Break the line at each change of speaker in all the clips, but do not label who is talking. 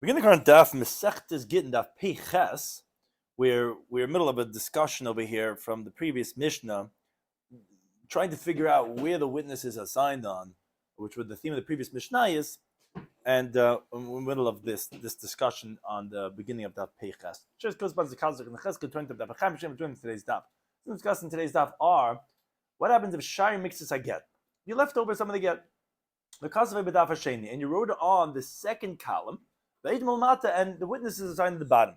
We're going to current Daf Mesechtes Gitin Daf Peiches, where we're in the middle of a discussion over here from the previous Mishnah, trying to figure out where the witnesses are signed on, which was the theme of the previous Mishnah is, and we're in the middle of this discussion on the beginning of Daf Peiches. Just goes by the Kazakh and the Chesed, 20 of Daf Hamishim, doing today's Daf. We're discussing today's Daf are what happens if shiur mixes I get. You left over some of the get, the Kazav B'Daf Hasheni, and you wrote it on the second column. And the witnesses are signed at the bottom.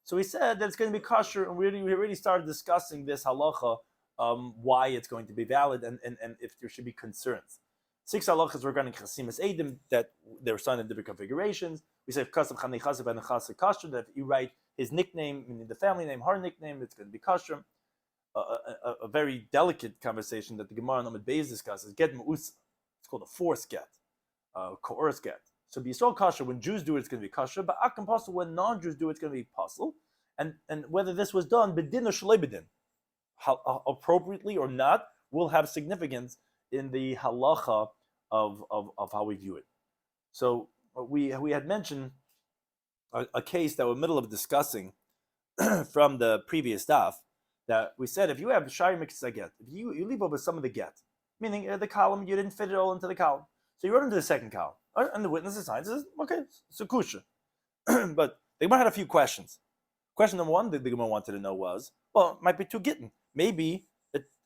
So he said that it's going to be kosher, and we already started discussing this halacha, why it's going to be valid, and if there should be concerns. 6 halachas regarding chasimas edim, that they're signed in different configurations. We said kasav chanei chasav and chasav kosher, that if you write his nickname, meaning the family name, her nickname, it's going to be kosher. A very delicate conversation that the Gemara on Amud Beis discusses, get me'usa. It's called a forced get, coerced get. So B'Yisrael kasher, when Jews do it, it's going to be kasher. But Akam pasul, when non-Jews do it, it's going to be pasul. And whether this was done bedin or shalei bedin, appropriately or not, will have significance in the halacha of how we view it. So we had mentioned a case that we're in the middle of discussing from the previous daf, that we said if you have shiur mixes get, if you leave over some of the get, meaning the column, you didn't fit it all into the column. So you wrote into the second column. And the witness signs says, okay, so kusha. But the Gemara had a few questions. Question number one that the Gemara wanted to know was, well, it might be too gittin. Maybe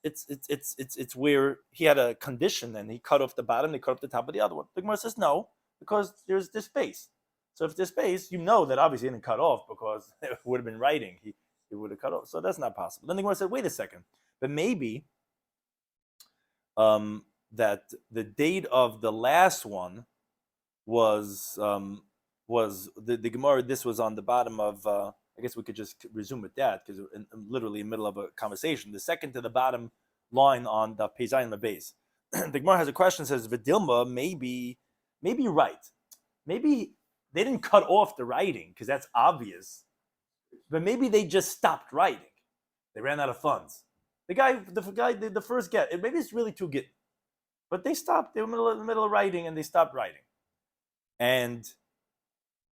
it's where he had a condition and he cut off the bottom, they cut off the top of the other one. The Gemara says no, because there's this space. So if there's space, you know that obviously he didn't cut off because it would have been writing. He would have cut off. So that's not possible. Then the Gemara said, wait a second, but maybe that the date of the last one was the Gemara. This was on the bottom of. I guess we could just resume with that because literally in the middle of a conversation. The second to the bottom line on the Peizayin Labez. The Gemara has a question. Says Vidilma, maybe right. Maybe they didn't cut off the writing because that's obvious, but maybe they just stopped writing. They ran out of funds. The first get. Maybe it's really too good, but they stopped. They were in the middle of writing and they stopped writing. And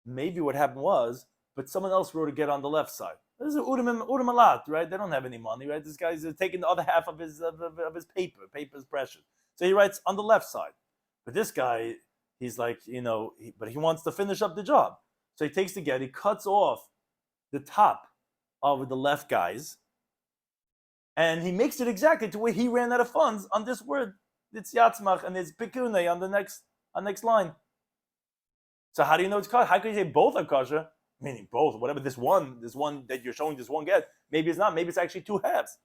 maybe what happened was, but someone else wrote a get on the left side. This is Udam Alat, right? They don't have any money, right? This guy's taking the other half of his paper. Paper is precious. So he writes on the left side. But this guy, he's like, but he wants to finish up the job. So he takes the get, he cuts off the top of the left guy's, and he makes it exactly to where he ran out of funds on this word. It's Yatzmach and it's Pikune on the next line. So how do you know it's kosher? How can you say both are kosher? Meaning both, whatever this one that you're showing, this one get, maybe it's not, maybe it's actually two halves.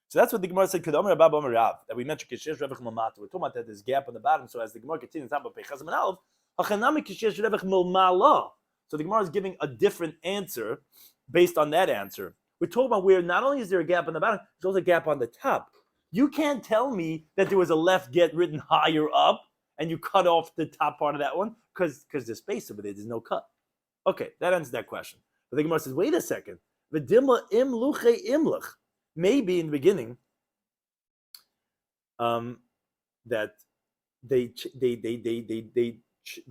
So that's what the Gemara said, that we mentioned we're talking about that there's gap on the bottom, so as the Gemara continues, so the Gemara is giving a different answer based on that answer. We're talking about where not only is there a gap on the bottom, there's also a gap on the top. You can't tell me that there was a left get written higher up and you cut off the top part of that one because there's space over there, there's no cut. Okay, that answers that question. But the Gemara says, wait a second. Maybe in the beginning, that they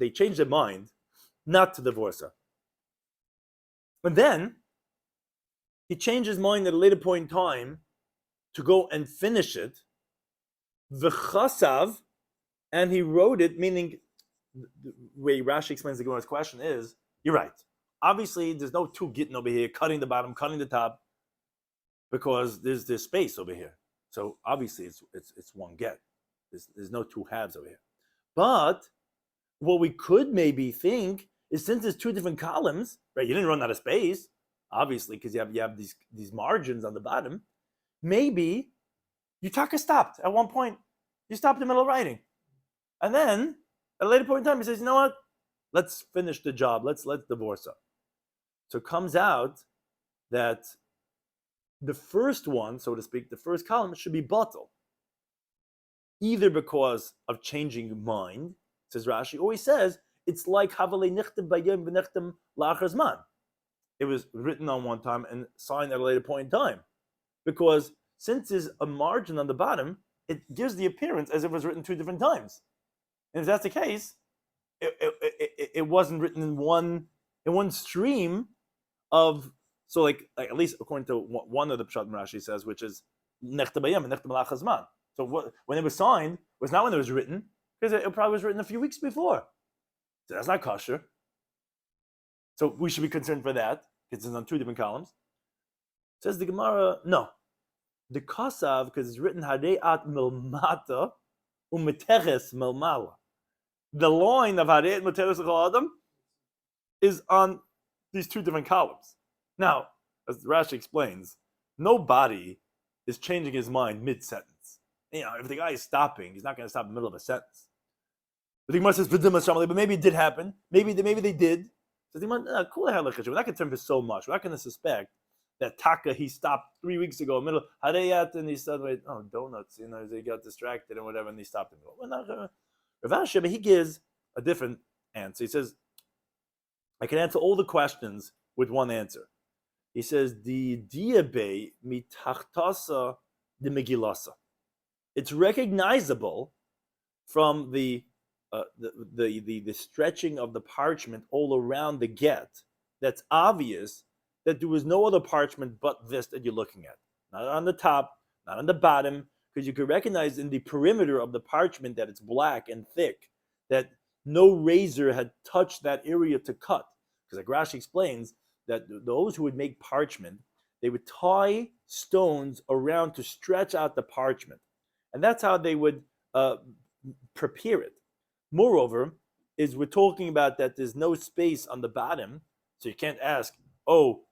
changed their mind not to divorce her. But then he changed his mind at a later point in time to go and finish it. V'chasav, and he wrote it, meaning the way Rashi explains the Gemara's question is, you're right. Obviously, there's no two gittin over here, cutting the bottom, cutting the top, because there's space over here. So obviously, it's one get. There's no two halves over here. But what we could maybe think is, since there's two different columns, right? You didn't run out of space, obviously, because you have these margins on the bottom. Maybe Yutaka stopped at one point. You stopped in the middle of writing, and then at a later point in time, he says, "You know what? Let's finish the job. Let's divorce her." So it comes out that the first one, so to speak, the first column should be batal, either because of changing mind, says Rashi, or he says it's like Havale Nichtem Bayem V'Nichtem La'achar Zman. It was written on one time and signed at a later point in time, because since there's a margin on the bottom, it gives the appearance as if it was written two different times. And if that's the case, it wasn't written in one in one stream of, so like at least according to one of the Pshat Rashi says, which is Nechta Bayam and Nechta Malach Hazman. So when it was signed was not when it was written, because it probably was written a few weeks before. So that's not kosher. So we should be concerned for that, because it's on two different columns. Says the Gemara, no. The Kosav, because it's written Hareat Milmata Umeteres Milmala. The line of Hareat Meteres Adam is on these two different columns. Now, as Rashi explains, nobody is changing his mind mid-sentence. If the guy is stopping, he's not going to stop in the middle of a sentence. But the Gemara says, but maybe it did happen. Maybe they did. So the Gemara, cool, we're not going to turn for so much. We're not going to suspect that Taka, he stopped 3 weeks ago in the middle, Hareyat, and he said, donuts, he got distracted and whatever, and he stopped in the middle. We're not going to. Rav Ashi, he gives a different answer. He says, I can answer all the questions with one answer. He says, the diabe mitachtasa de megilasa. It's recognizable from the stretching of the parchment all around the get. That's obvious that there was no other parchment but this that you're looking at. Not on the top, not on the bottom, because you can recognize in the perimeter of the parchment that it's black and thick, that no razor had touched that area to cut. Because like Rashi explains, that those who would make parchment, they would tie stones around to stretch out the parchment. And that's how they would prepare it. Moreover, we're talking about that there's no space on the bottom, so you can't ask,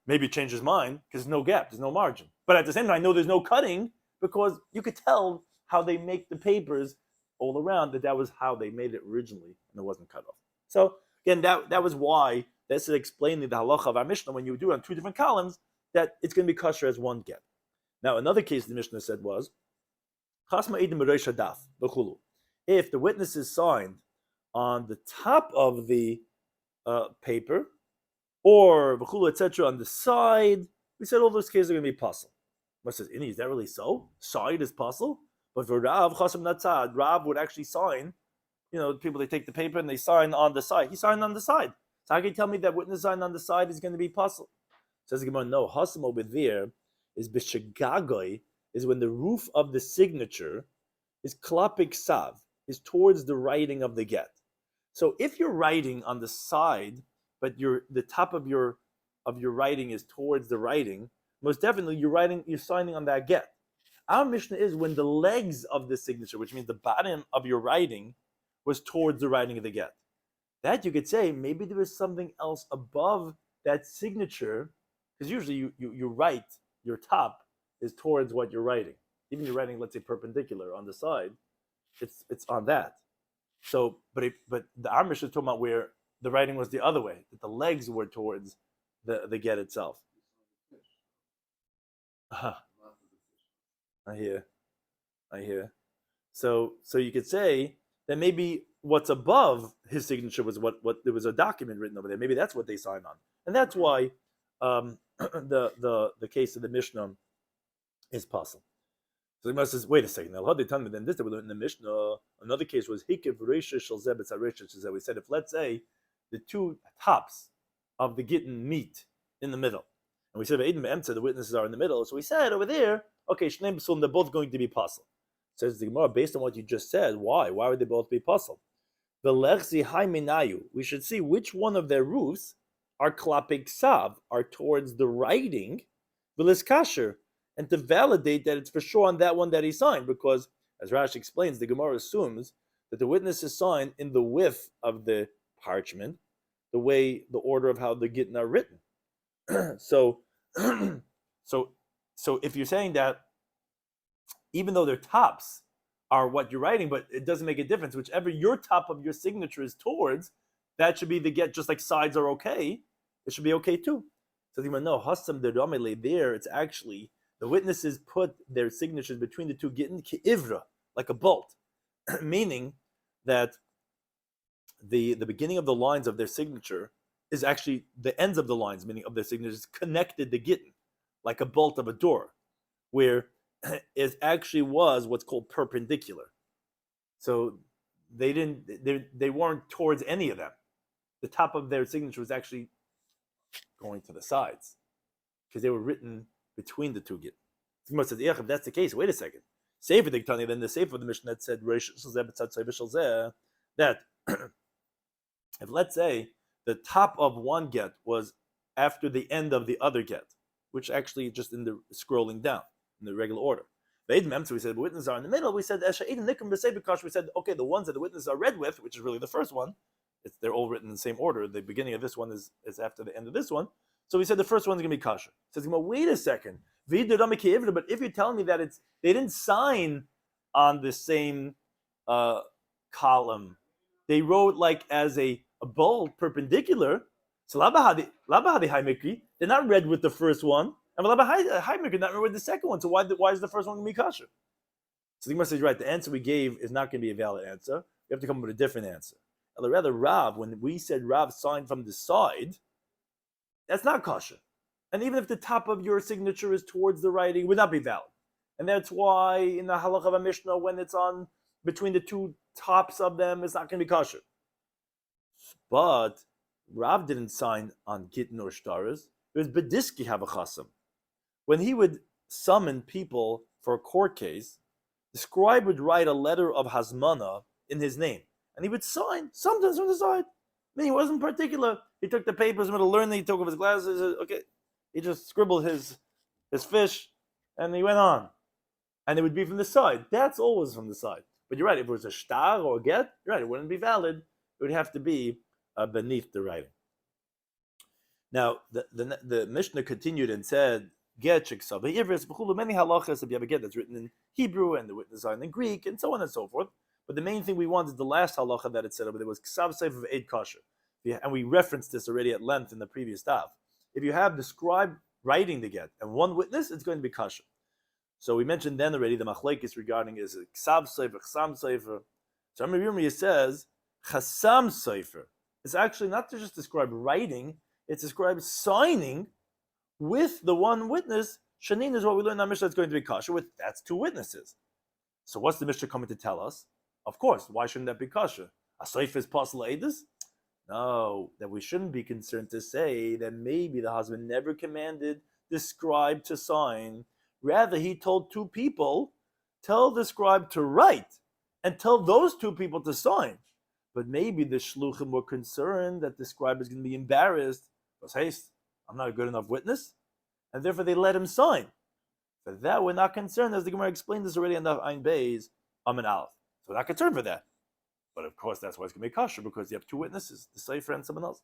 maybe change his mind, because there's no gap, there's no margin. But at the same time, I know there's no cutting, because you could tell how they make the papers all around, that was how they made it originally, and it wasn't cut off. So again, that was why that's explaining the halacha of our Mishnah, when you do it on two different columns, that it's going to be kosher as one get. Now, another case the Mishnah said was, if the witness is signed on the top of the paper, or etc. on the side, we said all those cases are going to be puzzle. But says, is that really so? Side is puzzle? But for Rav, Chasam Natzad, Rav would actually sign, people, they take the paper and they sign on the side. He signed on the side. So how can you tell me that witness sign on the side is going to be puzzle? Says the Gemara, no, Hasam over there is b'shegagoi, is when the roof of the signature is klapik sav, is towards the writing of the get. So if you're writing on the side, but the top of your writing is towards the writing, most definitely you're signing on that get. Our Mishnah is when the legs of the signature, which means the bottom of your writing, was towards the writing of the get. That you could say maybe there was something else above that signature, because usually you write, your top is towards what you're writing. Even you're writing, let's say, perpendicular on the side, it's on that. So, but the Mishnah is talking about where the writing was the other way, that the legs were towards the get itself. I hear. So you could say that maybe what's above his signature was what there was a document written over there. Maybe that's what they signed on, and that's why the case of the Mishnah is possible. So the Gemara says, wait a second. Now, then this that we learned in the Mishnah. Another case was hikev reisha shel zebetz hareisha. We said if, let's say, the two tops of the Gitin meet in the middle, and we said the witnesses are in the middle. So we said over there, okay, shnei b'sulim, they're both going to be puzzled. Says the Gemara, based on what you just said, why would they both be puzzled? The lechzi hai minayu. We should see which one of their roofs are klapik sav, are towards the writing, v'lis kasher, and to validate that it's for sure on that one that he signed, because as Rashi explains, the Gemara assumes that the witness is signed in the width of the parchment, the order of how the Gitin are written. So if you're saying that even though their tops are what you're writing, but it doesn't make a difference, whichever your top of your signature is towards, that should be the get, just like sides are okay, it should be okay too. So you know, Hassam de Ramele there, it's actually the witnesses put their signatures between the two Gitin ki'ivra, like a bolt, meaning that the beginning of the lines of their signature is actually the ends of the lines, meaning of their signatures, connected the Gitin, like a bolt of a door, where it actually was what's called perpendicular. So they weren't towards any of them. The top of their signature was actually going to the sides because they were written between the two git. The Gemara says, if that's the case, wait a second. Sefer Diktani, then the Sefer of the Mishnah that said that if let's say the top of one get was after the end of the other get, which actually just in the scrolling down in the regular order. So we said witnesses are in the middle. We said we said okay, the ones that the witnesses are read with, which is really the first one, they're all written in the same order. The beginning of this one is after the end of this one. So we said the first one's going to be kasher. Says, wait a second. But if you're telling me that they didn't sign on the same column, they wrote like as a bold perpendicular. So they're not read with the first one, and not read with the second one. So why is the first one going to be kasher? So the Gemara says, right, the answer we gave is not going to be a valid answer. We have to come up with a different answer. Or rather, Rav, when we said Rav signed from the side, that's not kasher. And even if the top of your signature is towards the writing, it would not be valid. And that's why in the halakha of a Mishnah, when it's on between the two tops of them, it's not going to be kasher. But Rav didn't sign on Gitin or shtaras. It was Bediski Havachasam. When he would summon people for a court case, the scribe would write a letter of Hazmana in his name. And he would sign, sometimes from the side. I mean, he wasn't particular. He took the papers, in the middle of learning, he took off his glasses, okay. He just scribbled his fish, and he went on. And it would be from the side. That's always from the side. But you're right, if it was a shtar or a get, you're right, it wouldn't be valid. It would have to be beneath the writing. Now, the Mishnah continued and said, get shiksav ivris, many halachas, if you have a get that's written in Hebrew and the witnesses are in Greek, and so on and so forth. But the main thing we want is the last halacha that it said over there was ksav seif of eid kasher. And we referenced this already at length in the previous daf. If you have the scribe writing the get and one witness, it's going to be kasher. So we mentioned then already the machlekes regarding is it ksav sefer, chasam sefer. So Rabbi Yirmiyah says chasam sefer. It's actually not to just describe writing; it's described signing with the one witness. Shanin is what we learned in our Mishnah. It's going to be kasher with that's two witnesses. So what's the Mishnah coming to tell us? Of course, why shouldn't that be kasher? A sefer is possible edus. No, that we shouldn't be concerned to say that maybe the husband never commanded the scribe to sign. Rather, he told two people, tell the scribe to write, and tell those two people to sign. But maybe the shluchim were concerned that the scribe is going to be embarrassed. Because, hey, I'm not a good enough witness. And therefore they let him sign. For that, we're not concerned, as the Gemara explained this already on the Ayin Beis, Amin Aleph. So we're not concerned for that. But of course, that's why it's going to be kasher, because you have two witnesses, the Sefer and someone else.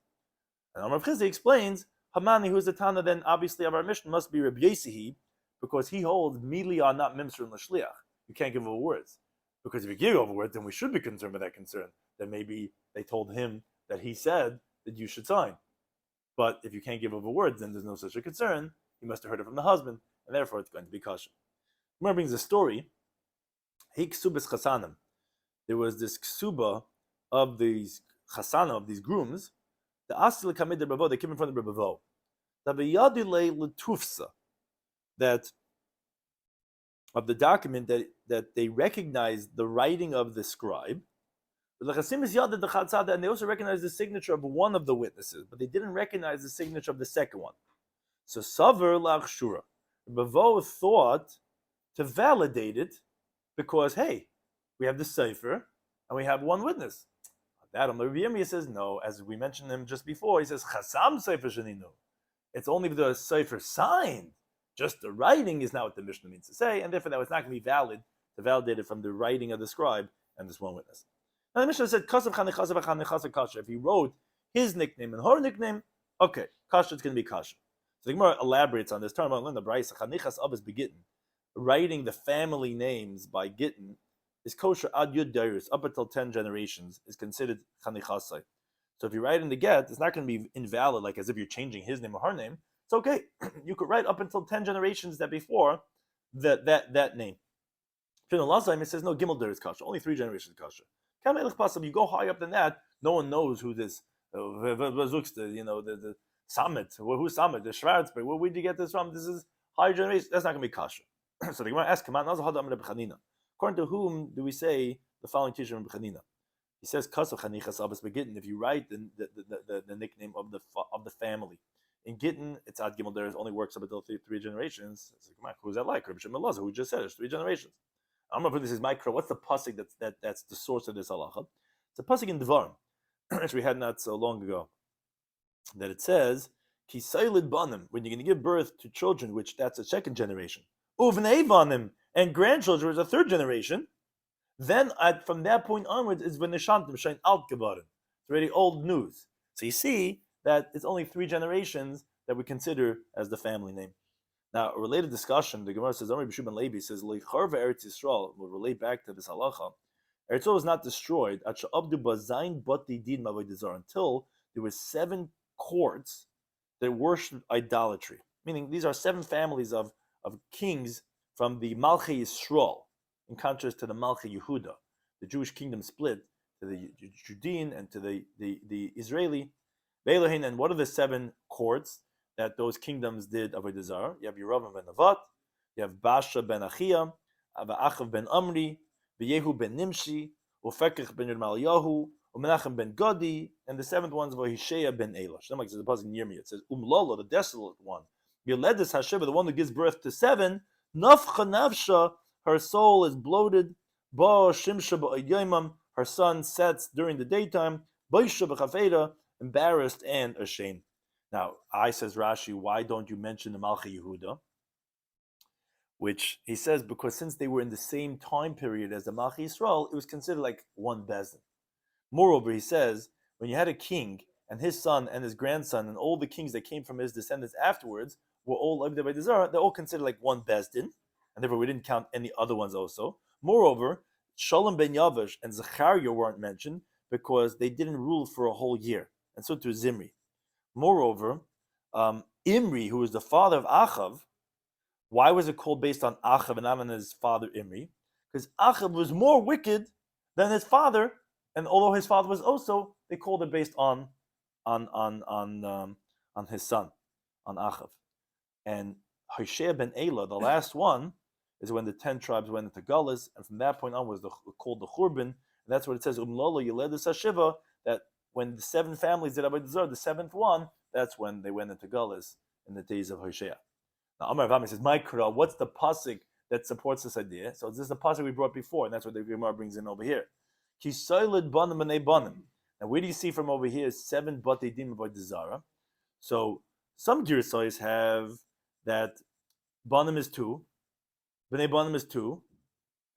And Amar Chizdi explains, Hamani, who's the Tana, then obviously of our mission, must be Rabbi Yesihi, because he holds Mili are not Mimser and L'Shliach. You can't give over words. Because if you give over words, then we should be concerned with that concern. That maybe they told him that he said that you should sign. But if you can't give over words, then there's no such a concern. He must have heard it from the husband, and therefore it's going to be kasher. Gemara brings a story. He ksubas chasanim. There was this ksuba of these chasana, of these grooms. The asil kamid Rebavo, they came in front of Rebavo. That of the document that they recognized the writing of the scribe. And they also recognized the signature of one of the witnesses, but they didn't recognize the signature of the second one. So Saver Lachshura. Rebavo thought to validate it because, hey, we have the Sefer, and we have one witness. That Rabbi Yirmiyah says, no, as we mentioned him just before, he says, Chasam Sefer Sheninu. It's only the Sefer signed. Just the writing is not what the Mishnah means to say, and therefore that was not going to be valid to validate it from the writing of the scribe and this one witness. Now the Mishnah said, Kasav Chanichasa V'Chanichasa Kasha. If he wrote his nickname and her nickname, okay, Kasha is going to be Kasha. So the Gemara elaborates on this term. I'll learn the Brayso. Chanichas of is begitin. Writing the family names by Gitin is kosher ad yud dairis, up until 10 generations, is considered chanichasai. So if you write in the get, it's not going to be invalid, like as if you're changing his name or her name. It's okay. You could write up until 10 generations that before that name. In the last time, it says no gimel dairis kasha, only 3 generations kasha. You go high up than that, no one knows who this, the Summit, who's Summit, the Schwartzberg, where did you get this from? This is higher generation, that's not going to be kasha. So the Gemara asks, according to whom do we say the following teacher from Chanina? He says, "Kasav chanichas abbas begitin." If you write the nickname of the family In Gitin, it's Ad Gimel There only works up until three generations. It's like, who's that like? Rabbi Shloimy Schwartzberg, who just said it's 3 generations. I'm going to put this as micro. What's the pasuk that's the source of this halacha? It's a pasuk in Devarim, which we had not so long ago. That it says, Kisaylid banim, when you're going to give birth to children, which that's a second generation. Uvnei banim, and grandchildren is a third generation. Then from that point onwards is v'nishantim shein alt gebarim. It's already old news. So you see that it's only 3 generations that we consider as the family name. Now, a related discussion, the Gemara says, Rabbi Shloimy Schwartzberg says, Leicharva Eretz Yisrael, will relate back to this halacha. Eretz Yisrael was not destroyed until there were 7 courts that worshipped idolatry. Meaning, these are 7 families of kings from the Malchei Yisrael, in contrast to the Malchei Yehuda. The Jewish kingdom split to the Judean and to the Israeli. And what are the 7 courts that those kingdoms did avodah zarah? You have Yerovam ben Nevat, you have Basha ben Achia, Achav ben Amri, Yehu ben Nimshi, Ufekach ben Yermaliyahu, Menachem ben Gadi, and the 7th one is Hosea ben Elash. Like the pasuk near me, it says Umlala, the desolate one. Yeledis Hashem, the one who gives birth to 7. Nafcha nafsha, her soul is bloated. Ba shimsha ba'ayimam, her sun sets during the daytime. Baisha b'chafeda, embarrassed and ashamed. Now, says Rashi, why don't you mention the Malchei Yehuda? Which he says because since they were in the same time period as the Malchei Yisrael, it was considered like one bezdin. Moreover, he says, when you had a king and his son and his grandson and all the kings that came from his descendants afterwards were all lived by the Zara, they're all considered like one bezdin, and therefore we didn't count any other ones also. Moreover, Shalom ben Yavesh and Zechariah weren't mentioned because they didn't rule for a whole year, and so too Zimri. Moreover, Imri, who was the father of Achav, why was it called based on Achav and not on his father Imri? Because Achav was more wicked than his father, and although his father was also, they called it based on his son, on Achav. And Hosea ben Elah, the last one, is when the 10 tribes went into Galus, and from that point on was called the Churban, and that's what it says, Umlolo Yeledus Hashiva, that when the 7 families did avodah zarah, the 7th one, that's when they went into Galus in the days of Hosea. Now, Amar Avami says, Maikra, what's the pasuk that supports this idea? So this is the pasuk we brought before, and that's what the Gemara brings in over here. Kisaylid banim and banim. Now, where do you see from over here 7 batei din avodah zarah? So some girsayos have that banim is 2, bnei banim is 2,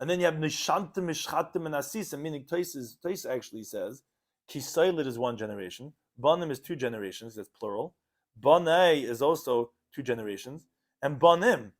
and then you have nishantim, mishchatim, and asisim, meaning Tais actually says Kisaylid is 1 generation, banim is 2 generations, that's plural, banei is also 2 generations, and banim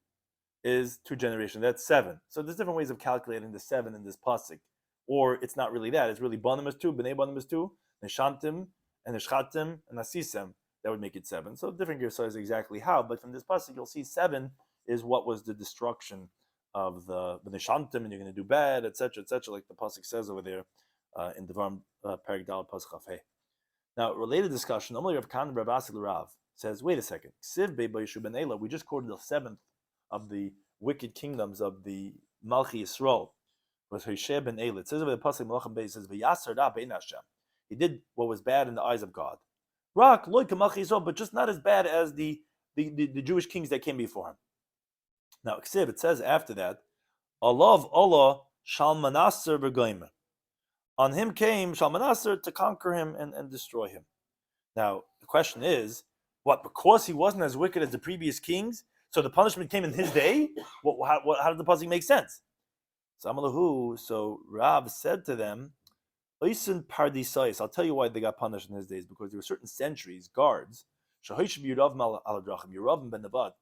is 2 generations, that's 7. So there's different ways of calculating the 7 in this pasuk. Or it's not really that, it's really banim is 2, bnei banim is 2, nishantim, and nishchatim, and asisem, that would make it 7. So different gear says exactly how, but from this pasuk you'll see 7 is what was the destruction of the nishantim, and you're going to do bad, etc., like the pasuk says over there in Devarim Perek Dal pasuk Chaf. Now, related discussion, Amar Rav Kan Rav Asik Rav says, wait a second, we just quoted the 7th of the wicked kingdoms of the Malchei Yisrael, was Hosea ben Elah. It says over the pasuk Malachim Beis, it says, he did what was bad in the eyes of God. Rak loy Malchei Yisrael, but just not as bad as the Jewish kings that came before him. Now, it says after that, Allah Shalmaneser v'goymer. On him came Shalmaneser to conquer him and destroy him. Now, the question is, what, because he wasn't as wicked as the previous kings, so the punishment came in his day? How did the pasuk make sense? So Rav said to them, Oisin Pardisais, I'll tell you why they got punished in his days, because there were certain sentries, guards, Yerovam ben Nevat,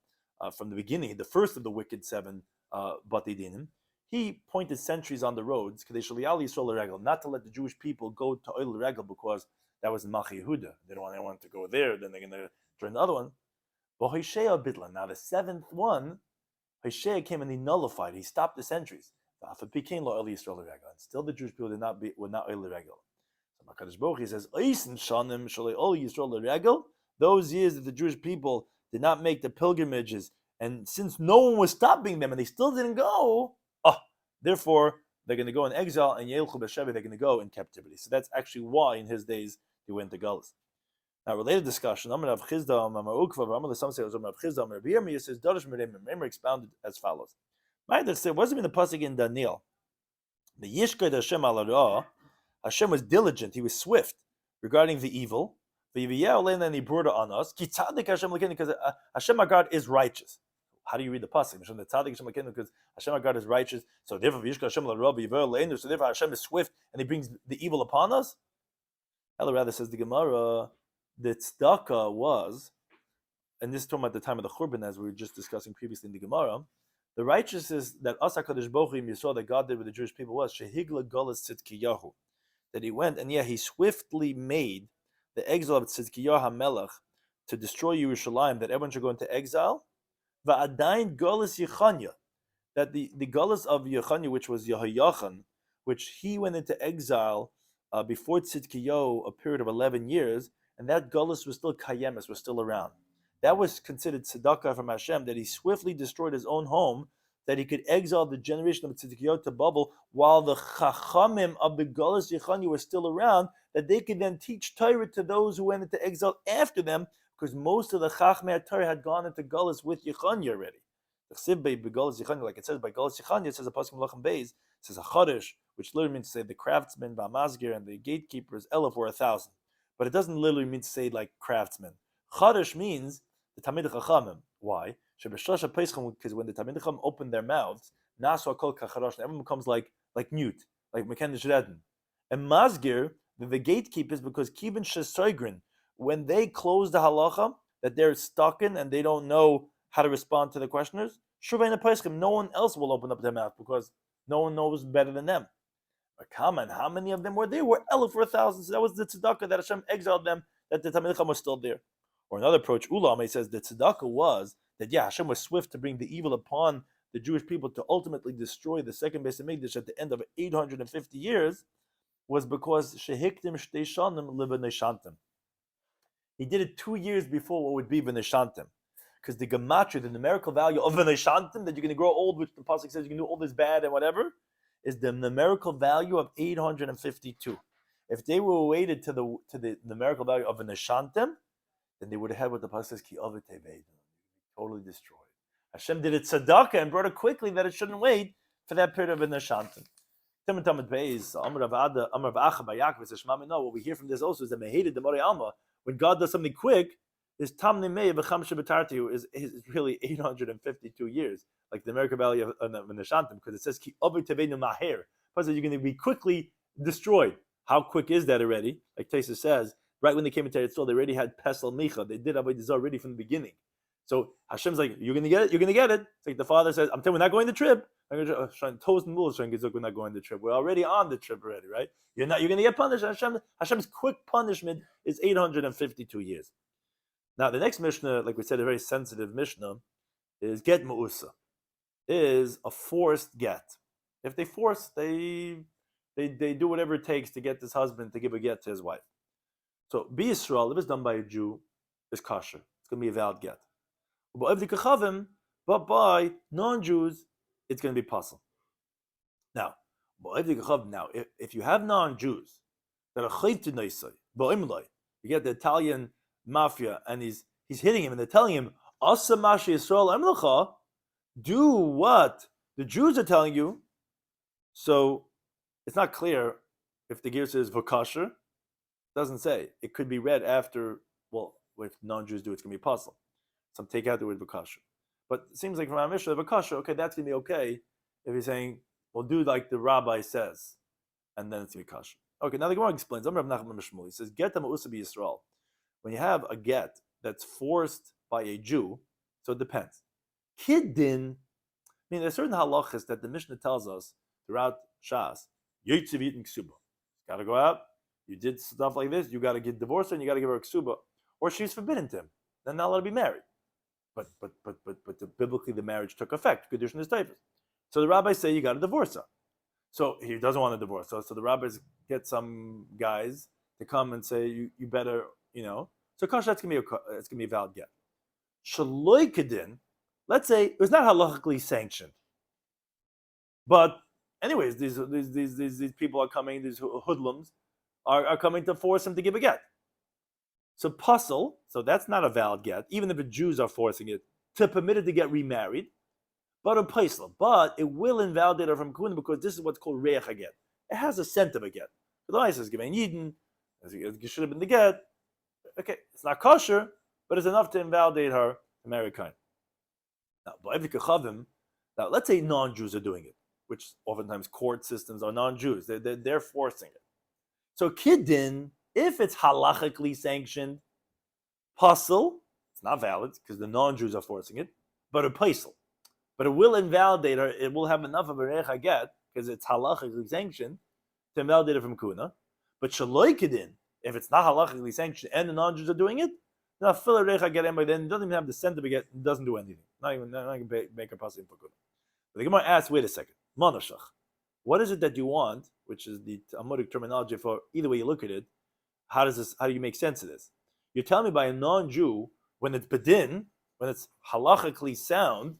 from the beginning, the first of the wicked 7 batei dinim, he pointed sentries on the roads, not to let the Jewish people go to Oil Regel, because that was in Malchei Yehuda. They don't want to go there, then they're going to join the other one. But Hosea Bitlan, now the 7th one, Hosea came and he nullified, he stopped the sentries. And still the Jewish people were not Oil Regel. So HaKadosh Baruch Hu says, those years that the Jewish people did not make the pilgrimages, and since no one was stopping them and they still didn't go, therefore they're going to go in exile, and Yelchu B'Shevet, they're going to go in captivity. So that's actually why in his days they went to Galus. Now, related discussion. Amar Rav Chizda, Amar Ukva, Amar Some say it was Amar Rav Chizda, Amar Rabbi Yirmiyah says Darish Meremer expounded as follows. There wasn't even the pasuk in Daniel. The Yishkad Hashem al Ra, Hashem was diligent. He was swift regarding the evil. And he brought it on us. Because Hashem our God is righteous. How do you read the pasuk? Because Hashem our God is righteous. So therefore, so therefore Hashem is swift and He brings the evil upon us. Ella rather says the Gemara, the tzedakah was, and this is talking about the time of the Churban, as we were just discussing previously in the Gemara. The righteousness that Asa Kadosh Baruch Hu saw that God did with the Jewish people was Shehigla Golas Tzidkiyahu, that He went and He swiftly made the exile of Tzidkiyah HaMelech to destroy Yerushalayim, that everyone should go into exile. Va'adayin Golas Yechanya, that the Golas of Yechanya, which was Yehoyachan, which he went into exile before Tzidkiyah, a period of 11 years, and that Golas was still Kayemis, was still around. That was considered tzedakah from Hashem, that He swiftly destroyed His own home, that He could exile the generation of Tzidkiyah to Babel, while the Chachamim of the Golas Yechanya were still around, that they could then teach Torah to those who went into exile after them, because most of the Chachmei Torah had gone into Golas with Yechanya already. Like it says by Golas Yechanya, it says a pasuk in Lachem Beis, it says a Chodesh, which literally means to say the craftsmen, Bamazgir, and the gatekeepers, Elef were 1,000. But it doesn't literally mean to say like craftsmen. Chodesh means the Talmidei Chachamim. Why? Because when the Talmidei Chachamim open their mouths, Nasu Akol Kacharosh, everyone becomes like mute, like Mekanish Redden. And Mazgir, the gatekeepers, because Kibin Shesoigrin, when they close the halacha that they're stuck in and they don't know how to respond to the questioners, no one else will open up their mouth because no one knows better than them. And how many of them were there? Were 1,000. So that was the tzedakah that Hashem exiled them, that the Talmidei Chacham was still there. Or another approach, Ulama says the tzedakah was that Hashem was swift to bring the evil upon the Jewish people to ultimately destroy the second Beis Hamikdash at the end of 850 years, was because Shehiktim Shtei Shanim L'V'Neshantim. He did it 2 years before what would be V'Neshantim. Because the gematria, the numerical value of V'Neshantim, that you're going to grow old, which the pasuk says you can do all this bad and whatever, is the numerical value of 852. If they were waited to the numerical value of V'Neshantim, then they would have had what the pasuk says, Ki Avit Teveid, totally destroyed. Hashem did it tzedakah and brought it quickly that it shouldn't wait for that period of V'Neshantim. What we hear from this also is that Mehated the Mori Alma, when God does something quick, is Tamne Mei V'cham Shebetartiu is really 852 years, like the numerical value of Neshantim, because it says Ki Ovi Teveinu Maher. Plus, you're going to be quickly destroyed. How quick is that already? Like Taisa says, right when they came into Eretz Yisrael, they already had Pesel Micha. They did Avodah Zarah already from the beginning. So Hashem's like, you're going to get it. You're going to get it. It's like the father says, I'm telling you, we're not going the trip. I'm going to try and toast and mules trying to get we're not going the trip. We're already on the trip already, right? You're going to get punished. Hashem's quick punishment is 852 years. Now the next Mishnah, like we said, a very sensitive Mishnah, is get ma'usa, is a forced get. If they force, they do whatever it takes to get this husband to give a get to his wife. So be Yisrael, if it's done by a Jew, is kosher. It's going to be a valid get. But by non-Jews, it's going to be possible. Now, if you have non-Jews that are chayv to neisai, you get the Italian mafia and he's hitting him and they're telling him, Asa mashi Yisrael emlecha, do what the Jews are telling you. So it's not clear if the gear says v'kasher. It doesn't say. It could be read after, well, if non-Jews do, it's going to be possible. Some take out the word v'kasher. But it seems like from our Mishnah, v'kasher, okay, that's going to be okay if he's saying, well, do like the rabbi says, and then it's going to be kasher. Okay, now the Gemara explains. He says, get the ma'usa be Yisrael. When you have a get that's forced by a Jew, so it depends. Gitin, there's certain halachas that the Mishnah tells us throughout Shas. Yitziv eating ksuba. Got to go out. You did stuff like this. You got to get divorced and you got to give her a ksuba, or she's forbidden to him. Then not let her be married. But biblically the marriage took effect. Kedushin is typhus. So the rabbis say you got to divorce her. So he doesn't want to divorce her. So the rabbis get some guys to come and say you better, So kasha, that's gonna be a valid get. Shaloi kedin, let's say it was not halachically sanctioned, but anyways, these people are coming. These hoodlums are coming to force him to give a get. So puzzle, so that's not a valid get, even if the Jews are forcing it to permit it to get remarried. But a paisla, but it will invalidate her from kuna because this is what's called reach get. It has a scent of a get. The Lord says, "Given Yidin, it should have been the get." Okay, it's not kosher, but it's enough to invalidate her to marry kind. Now, let's say non-Jews are doing it, which oftentimes court systems are non-Jews. They're forcing it. So kiddin, if it's halachically sanctioned, pasul, it's not valid because the non-Jews are forcing it, but a paisel. But it will invalidate her. It will have enough of a recha get because it's halachically sanctioned to invalidate it from kuna. But shaloi kiddin, if it's not halachically sanctioned and the non-Jews are doing it, now fill a recha get anybody then it doesn't even have the scent of a get. It doesn't do anything. Not even make a pasul for kuna. But the Gemara asks, wait a second, Manashach, what is it that you want? Which is the Talmudic terminology for either way you look at it. How do you make sense of this? You tell me by a non-Jew when it's bedin, when it's halachically sound,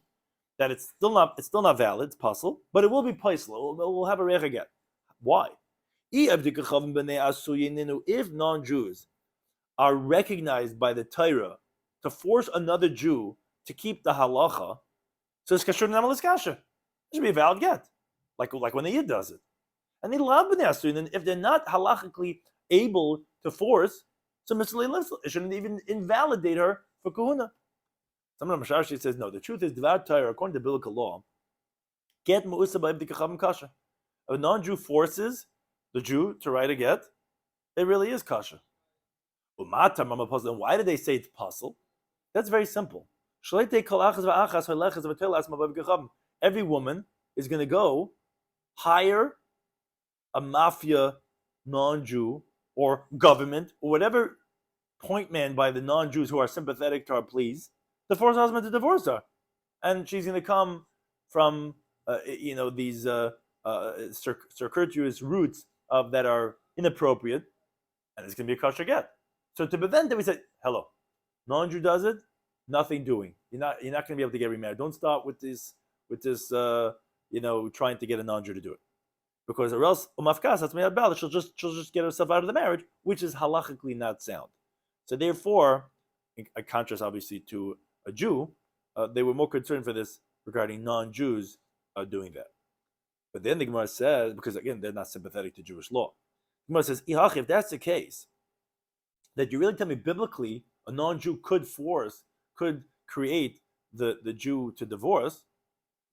that it's still not valid, it's puzzle, but it will be paisel. It will have a recha get. Why? If non-Jews are recognized by the Torah to force another Jew to keep the halacha, so it's kasher namal kasher. It should be a valid get, like when the Yid does it. And they love b'nei asuyin, and if they're not halachically able to force, so it shouldn't even invalidate her for kahuna. Some of the Masharshi says no. The truth is, Dvar Torah, according to biblical law, get mu'usa b'ibdikachavim kasha. If a non-Jew forces the Jew to write a get, it really is kasha. Why did they say it's puzzle? That's very simple. Every woman is going to go hire a mafia non-Jew or government or whatever point man by the non-Jews who are sympathetic to her pleas to force her husband to divorce her. And she's going to come from these circuitous routes that are inappropriate, and it's going to be a kosher get. So to prevent that, we said, hello, non-Jew does it, nothing doing. You're not going to be able to get remarried. Don't start with this trying to get a non-Jew to do it, because or else she'll just get herself out of the marriage, which is halachically not sound. So therefore, in contrast obviously to a Jew, they were more concerned for this regarding non-Jews doing that. But then the Gemara says, because again they're not sympathetic to Jewish law, the Gemara says, if that's the case, that you really tell me biblically a non-Jew could create the Jew to divorce,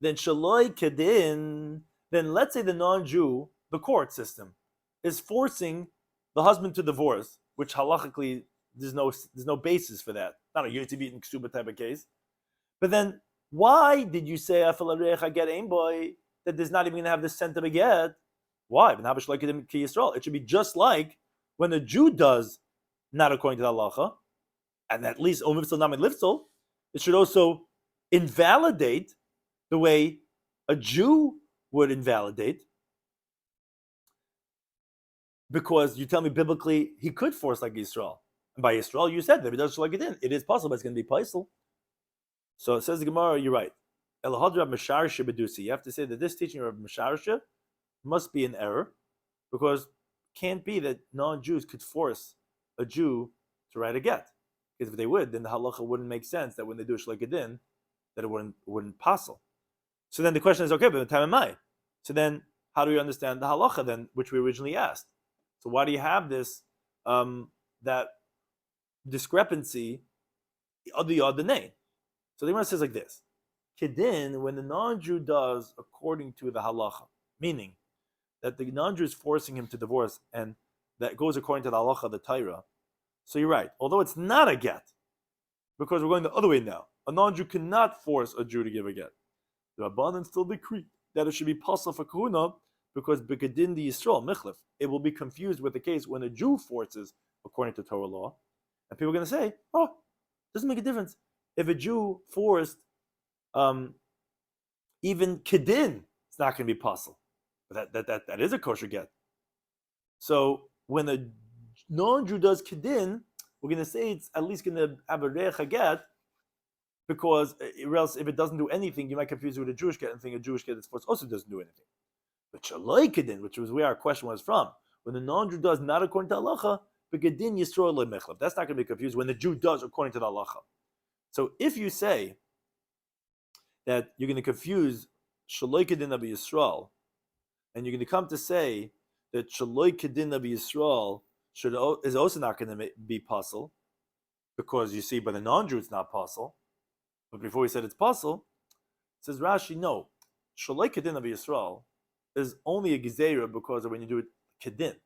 then shaloi kedin, then let's say the non-Jew, the court system, is forcing the husband to divorce, which halachically there's no basis for that. Not a Yotzi and Ksuba type of case. But then why did you say get aim boy that there's not even going to have the scent of a get? Why? It should be just like when a Jew does not according to the halacha, and at least it should also invalidate the way a Jew would invalidate, because you tell me biblically he could force like Yisrael. And by Yisrael, you said that if he does like Gitin, it is possible, but it's going to be paisel. So it says the Gemara, you're right. You have to say that this teaching of Masharsha must be an error, because it can't be that non-Jews could force a Jew to write a get. Because if they would, then the halacha wouldn't make sense that when they do a shleik Gitin, that it wouldn't pasul. So then the question is, okay, but the time am I? So then how do we understand the halacha then, which we originally asked? So why do you have this that discrepancy of the odd name? So the Gemara says like this: Kedin, when the non-Jew does according to the halacha, meaning that the non-Jew is forcing him to divorce, and that goes according to the halacha, the Torah. So you're right. Although it's not a get, because we're going the other way now. A non-Jew cannot force a Jew to give a get. The Rabbanan still decree that it should be pasul for kahuna, because Bekedin the Yisrael, Michlef, it will be confused with the case when a Jew forces according to Torah law. And people are going to say, oh, doesn't make a difference. If a Jew forced even Kedin, it's not going to be pasul. But that is a kosher get. So when a non-Jew does Kedin, we're going to say it's at least going to have a recha get, because else if it doesn't do anything, you might confuse it with a Jewish get and think a Jewish get that's forced also doesn't do anything. But Shaloi Kedin, which was where our question was from, when the non-Jew does not according to halacha, Begedin Yisrael lemechlav. That's not going to be confused when the Jew does according to the halacha. So if you say that you're going to confuse Shaloi Kedin of Yisrael, and you're going to come to say that Shaloi Kedin of Yisrael is also not going to be possible, because you see by the non-Jew it's not possible. But before we said it's possible, says Rashi, no, Shaloi Kedin of Yisrael is only a Gezerah because of when you do it Kedin.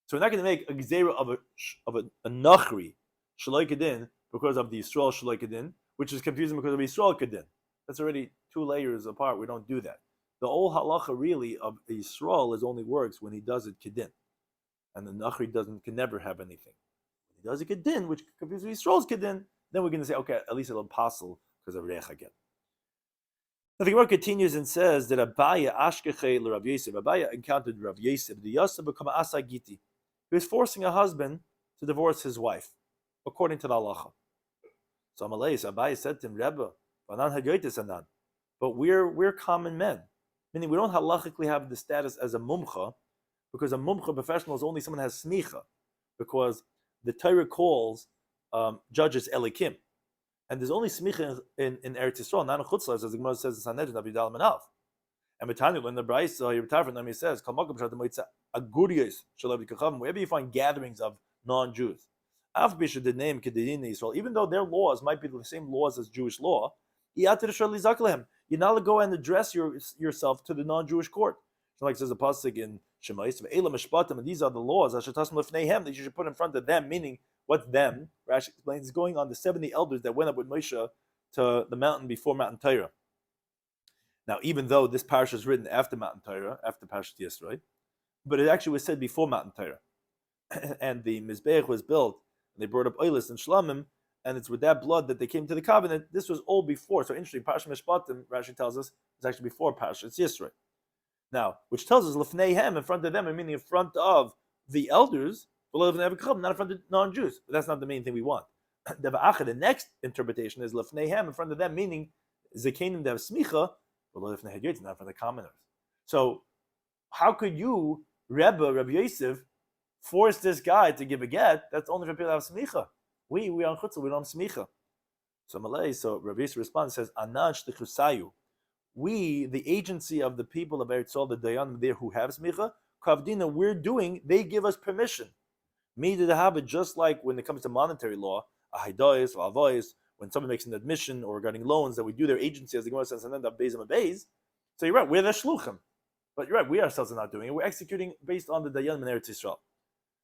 So we're not going to make a Gezerah of a Nachri, Shaloi Kedin, because of the Yisrael Shaloi Kedin, which is confusing because of Yisrael Kedin. That's already 2 layers apart. We don't do that. The old halacha really of Yisrael only works when he does it Kedin. And the Nachri can never have anything. When he does it Kedin, which confuses Yisrael's Kedin, then we're going to say, okay, at least it'll apostle because of Reich again. Now the Gemara continues and says that Abaya Ashkeche le Rav Yosef. Abaya encountered Rav Yosef. The Yosef become Asa Giti. He was forcing a husband to divorce his wife, according to the halacha. So Abaya said to him, Rebbe, but we're common men, meaning we don't halachically have the status as a mumcha, because a mumcha professional is only someone who has smicha, because the Torah calls judges elikim, and there's only smicha in Eretz Yisrael, not in Chutzlar, as the Gemara says in Sanhedrin, Abidal Manav. And Matanya, when the Brayso, he says, wherever you find gatherings of non-Jews, even though their laws might be the same laws as Jewish law, you're not allowed to go and address yourself to the non-Jewish court. So like says the pasuk in Shemais, and these are the laws that you should put in front of them, meaning what's them? Rashi explains is going on the 70 elders that went up with Moshe to the mountain before Mountain Torah. Now, even though this parasha is written after Mountain Torah, after Parashat Yisro, but it actually was said before Mountain Torah, and the Mizbeach was built, and they brought up Oilis and Shlamim, and it's with that blood that they came to the covenant. This was all before. So interesting, Parashat Mishpatim, Rashi tells us, is actually before Parashat Yisro. Now, which tells us Lefneihem, in front of them, meaning in front of the elders, not in front of non-Jews. But that's not the main thing we want. The next interpretation is Lefneihem, in front of them, meaning Zekenim Dev Smicha, not in front of the commoners. So, how could you, Rabbi Yosef, force this guy to give a get? That's only for people who have smicha. We are on chutzah, we don't have smicha. So Rabbi Yosef responds and says, Anan shtichusayu. We, the agency of the people of Eretz Yisrael, the Dayanim there who have smicha, kavdina, they give us permission. Me to the habit, just like when it comes to monetary law, ahidayis, v'avois, when someone makes an admission or regarding loans, that we do their agency as the Gemara says, and end up beis and beis. So you're right, we're the shluchim. But you're right, we ourselves are not doing it. We're executing based on the Dayanim in Eretz Yisrael.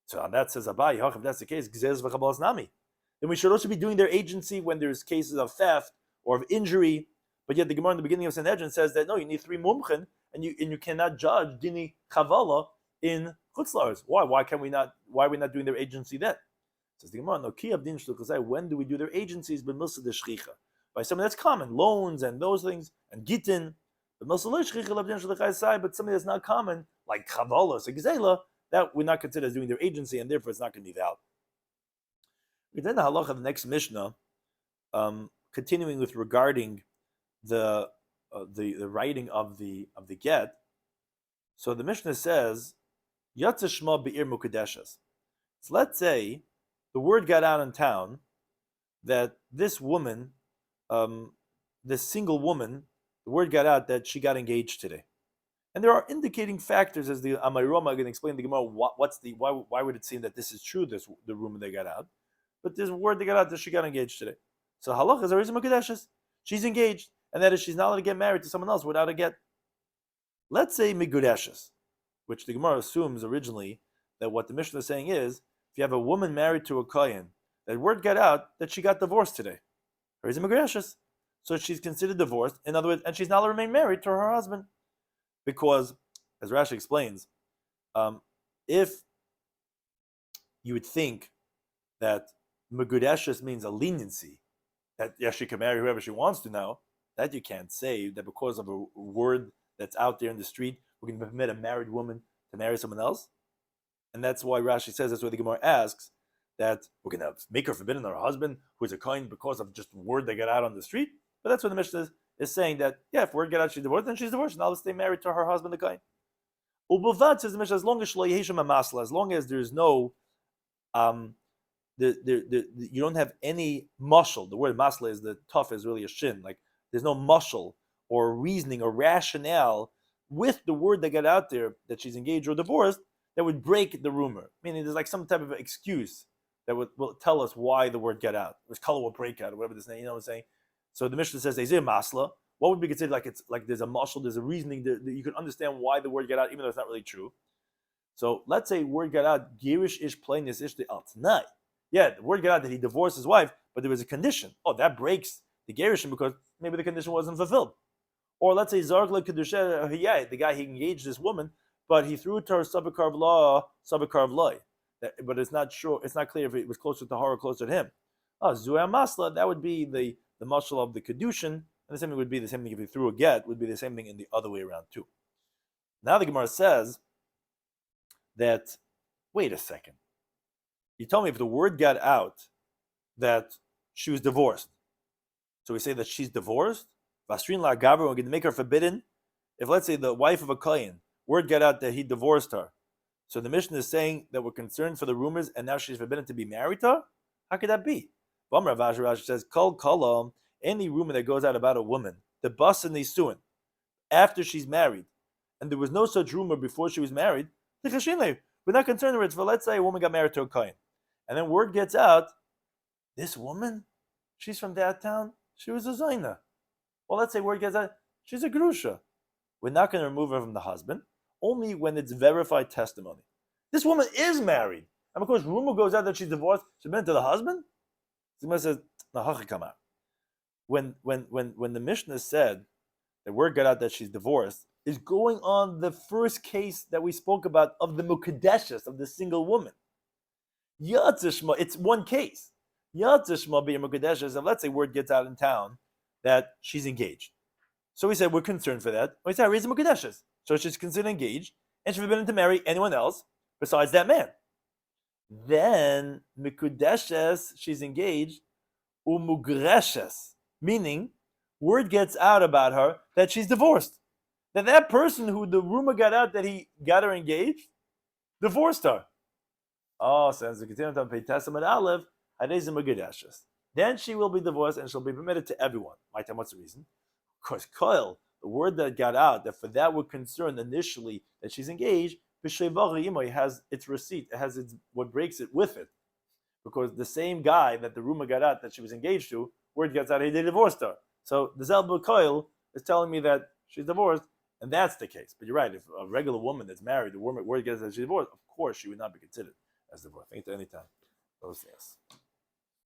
So on that says Abai, if that's the case, then we should also be doing their agency when there's cases of theft or of injury. But yet the Gemara in the beginning of Sanhedrin says that no, you need 3 mumchen, and you cannot judge dini chavala in chutzlars. Why? Why are we not doing their agency then? Says the Gemara, no kiyab din shluchazai. When do we do their agencies? B'milsa de shchicha, by something that's common, loans and those things, and gitin. But something that's not common, like chavalos, gzela, that we're not considered as doing their agency, and therefore it's not going to be valid. We then the halacha of the next Mishnah, continuing with regarding the writing of the get. So the Mishnah says, Yatza Shma be'ir mukadeshes. So let's say the word got out in town that this woman, this single woman, the word got out that she got engaged today. And there are indicating factors, as the Amayroma are going to explain the Gemara, why would it seem that this is true, the rumor they got out. But there's a word they got out that she got engaged today. So halach is Arizim Mukadeshes. She's engaged, and that is she's not allowed to get married to someone else without a get. Let's say Migudeshes, which the Gemara assumes originally that what the Mishnah is saying is, if you have a woman married to a Kohen, that word got out that she got divorced today. Arizim Migudeshes. So she's considered divorced, in other words, and she's not allowed to remain married to her husband. Because, as Rashi explains, if you would think that Megudeshes means a leniency, that yes, she can marry whoever she wants to now, that you can't say that because of a word that's out there in the street, we're going to permit a married woman to marry someone else. And that's why Rashi says, that's why the Gemara asks, that we're going to make her forbidden her husband, who is a kohen, because of just word that got out on the street. But that's what the Mishnah is saying, that, yeah, if word got out she's divorced, then she's divorced, and I'll stay married to her husband, the kohen. Ubavad, says the Mishnah, as long as there's no You don't have any muscle. The word masla is the tough is really a shin. Like there's no muscle or reasoning or rationale with the word that got out there that she's engaged or divorced that would break the rumor. Meaning there's like some type of excuse that will tell us why the word got out. This color will break out or whatever this name, you know what I'm saying? So the Mishnah says, Ezir masla. What would be considered like it's like there's a muscle, there's a reasoning that you can understand why the word got out, even though it's not really true. So let's say word got out, girish ish plainis ish the altnai. Yeah, the word got out that he divorced his wife, but there was a condition. Oh, that breaks the gerishim because maybe the condition wasn't fulfilled. Or let's say Zarkla Kedusha, the guy he engaged this woman, but he threw it to her Sabakarv law, Sabakarv loy. But it's not sure, it's not clear if it was closer to her or closer to him. Oh, Zuya Masla, that would be the muscle of the Kedushin, and the same thing would be the same thing if he threw a get, would be the same thing in the other way around too. Now the Gemara says that, wait a second. You told me if the word got out that she was divorced. So we say that she's divorced. Vasrin la gavra, we're going to make her forbidden. If let's say the wife of a kohen, word got out that he divorced her. So the Mishnah is saying that we're concerned for the rumors and now she's forbidden to be married to her? How could that be? Rav Ashi says, Kol Kolom, any rumor that goes out about a woman, the bus and the suin, after she's married, and there was no such rumor before she was married, we're not concerned with it. For let's say a woman got married to a kohen. And then word gets out, this woman, she's from that town, she was a Zaina. Well, let's say word gets out, she's a Grusha. We're not going to remove her from the husband, only when it's verified testimony. This woman is married. And of course, rumor goes out that she's divorced, she's been to the husband. Somebody says, come out. When the Mishnah said that word got out that she's divorced, is going on the first case that we spoke about of the Mukadeshes, of the single woman. Yatzishma, it's one case. Yatzishma be a Mukadeshes, and let's say word gets out in town that she's engaged. So we said we're concerned for that. We said raise the Mukadeshes. So she's considered engaged, and she's forbidden to marry anyone else besides that man. Then Mukadeshes, she's engaged, umugreshes, meaning word gets out about her that she's divorced. That person who the rumor got out that he got her engaged, divorced her. Oh, says the Gitin Daf pei Testament Aleph, Hadezim Mukadeshes. Then she will be divorced and she'll be permitted to everyone. My time, what's the reason? Of course, Koil, the word that got out, that for that would concern initially that she's engaged, it has its receipt, it has its what breaks it with it. Because the same guy that the rumor got out that she was engaged to, word gets out, he divorced her. So the Zelba Koil is telling me that she's divorced, and that's the case. But you're right, if a regular woman that's married, the word gets out that she's divorced, of course she would not be considered as divorced. Think to any time. Those things.